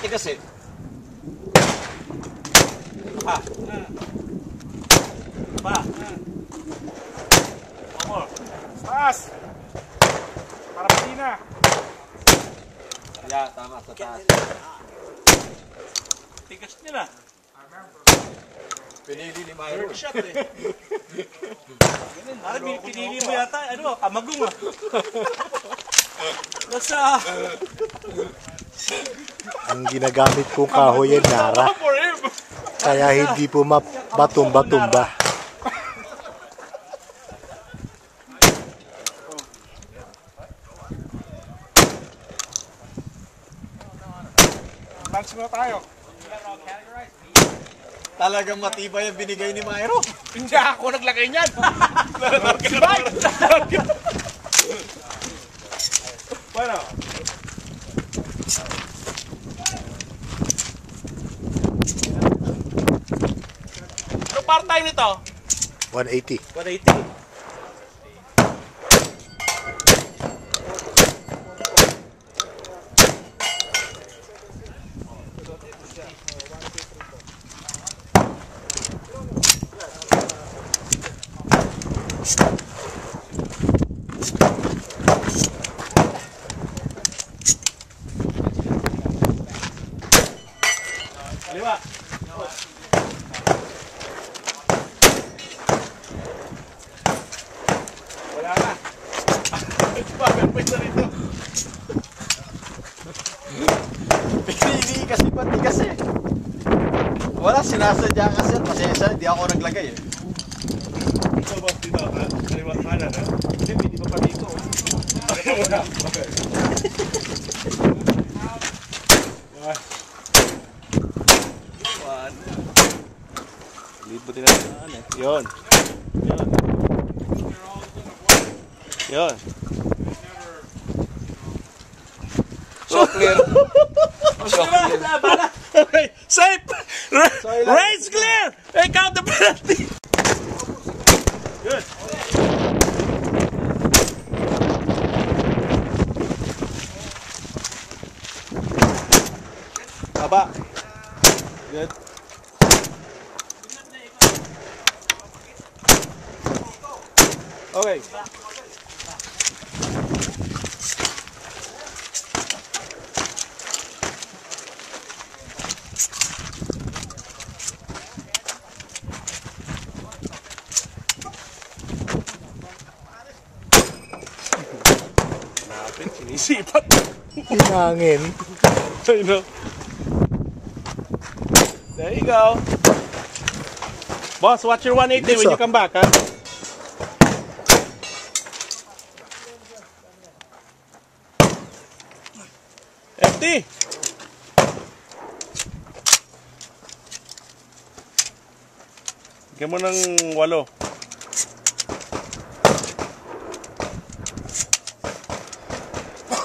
matigas eh. Pa. Pa. One more. Taas! Para patina. Yeah, tama sa taas. Tigas nila. Pinili ni Myron. Third shot eh. Pinili mo yata, ano, kamagong ah. Nasa... Ang ginagamit kong kahoy ay nara. Kaya hindi po matumba-tumba. Lunch muna tayo. Talagang matibay ang binigay ni Myron. Hindi ako naglagay niyan. Bueno. Ano part-time nito? 180. 180. Kaliwa. Wala na. Pagpapit na rito. Pinili kasi matigas eh. Wala, sinasadya kasi. Pasensya, hindi ako naglagay eh. Ito ba dito? Kaliwa kanan ha? Hindi pa dito. Wala. Okay. Libutin natin na ano eh. Yun. Yun. Yun. So clear. So clear. Okay, safe! Race clear! Hey, count the penalty! Good. Aba. Good. Okay. Lapit, sinisipat. Hinangin. I know. There you go. Boss, watch your 180 when you come back, huh? Empty. Bigyan mo ng 8.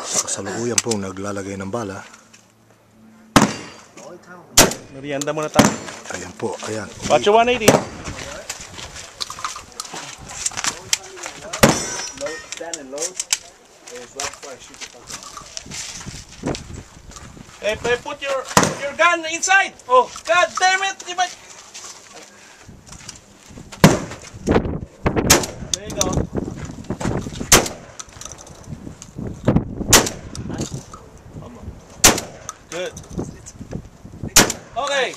Sa kasalukuyan pong naglalagay ng bala. Merienda muna tayo. Ayan po, ayan. Watch your 180. Stand and load. There's right before I shoot the fucking. Hey, put your gun inside. Oh, God damn it! There you go. Good. Okay.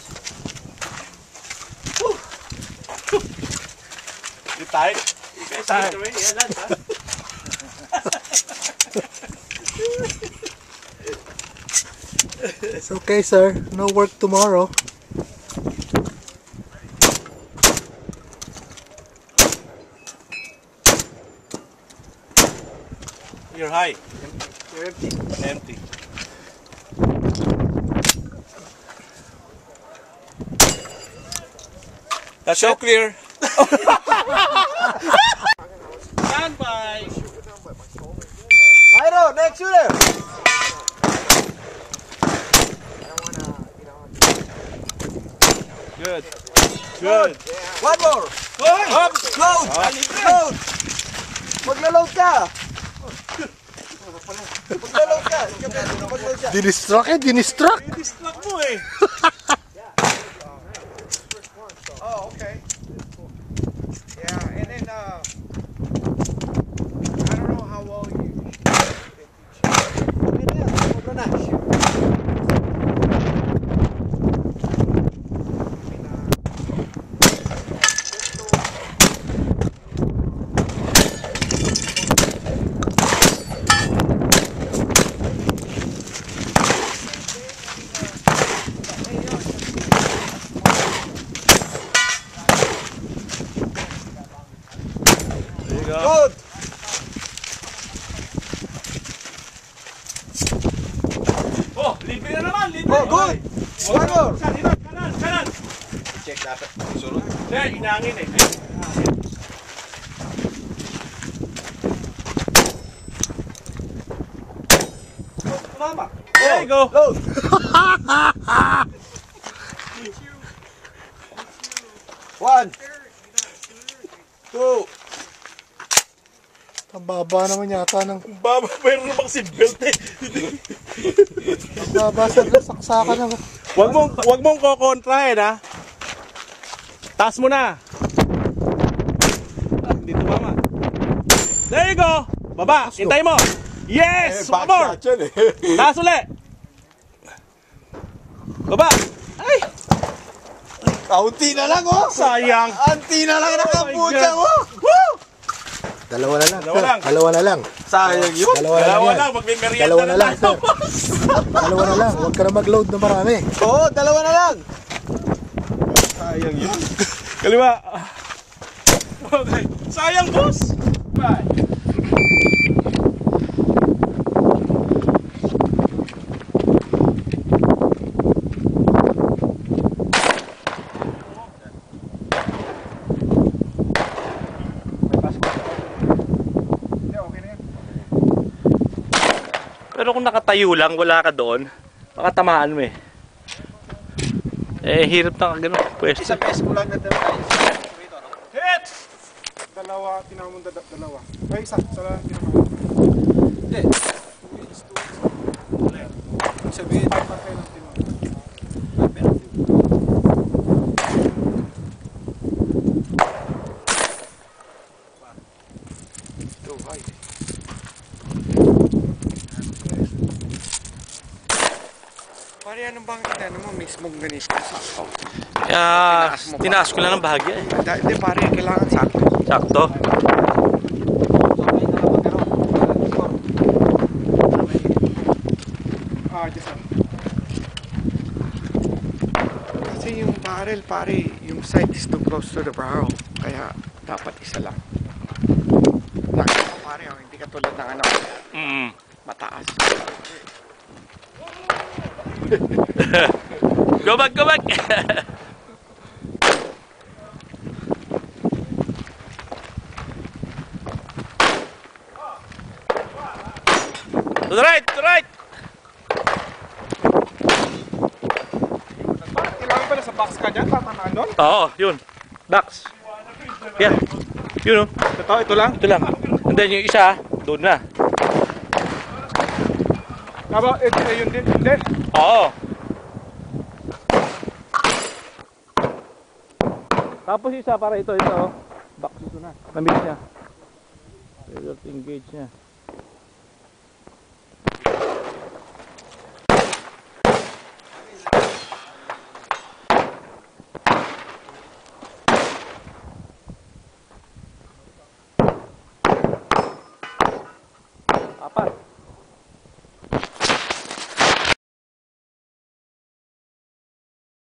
You tired? You guys tired already? Yeah, lunch, huh? It's okay, sir. No work tomorrow. You're high. You're empty. Empty. That's so clear. Stand by. Myron, next shooter. Good. Good. One more. Up. Load. Load. Maglo-load ka. Magla-load ka. Mag-load siya. Dinistruct eh, dinistruct. I-distract mo eh. Oh, okay. Yeah, and then I don't know how well you Sobra na. There you go. Good. Oh, libre na naman, libre. Oh, good. One more. Sa hirap, kanan, kanan. Check dapat. Sunod. Hindi, inangin eh. Mama. There you go. Load. One. Two. Ang baba naman yata ng... Baba, mayroon namang seatbelt eh. Ang baba sa saksakan ng... Wag mong kokontrahin ha. Taas mo na. Dito mama. There you go. Baba, hintay mo. Yes! One more. yan eh. Taas uli. Baba. Ay, Kaunti na lang oh. sayang. Anti na lang Oh my nakapucha God. mo. Woo! Dalawa na lang, Dalawa sir. lang. Dalawa na lang. Sayang yun. Dalawa na lang Dalawa yan. lang, magme-merienda Dalawa na lang, tayo. sir. Dalawa na lang. Huwag ka na mag-load na marami. Oo, dalawa na lang. Sayang yun. Kaliwa. Okay. Sayang, boss. Bye. Pero kung nakatayo lang, wala ka doon, baka tamaan mo eh. Eh, hirap na ka gano'n. Pwesto. Isa peso mo lang na tayo. Hit! dalawa, tinamon dalawa. Ay, isa lang tinamon. Hindi. Sabihin. Patay ng tinamon. Pare, anong bang inano mo mismong ganito? Sakto. Tinaas ko lang ng bahagya eh. Hindi pare, kailangan sakto. Sakto. Just kasi yung barrel pare, yung sight is too close to the barrel. Kaya dapat isa lang. Nakita ko pare, oh, hindi katulad ng ano, mataas. Go back, go back! To the right, to the right! Kailangan pala sa box ka dyan, tatanaan doon? Oo, yun. Ducks. Yan. Yun oh. Ito lang? Ito lang. And then yung isa, doon na. Aba, yun din, yun din. Oo. Tapos isa para ito, oh. Box ito na. Namit niya. Result engage niya. Apat.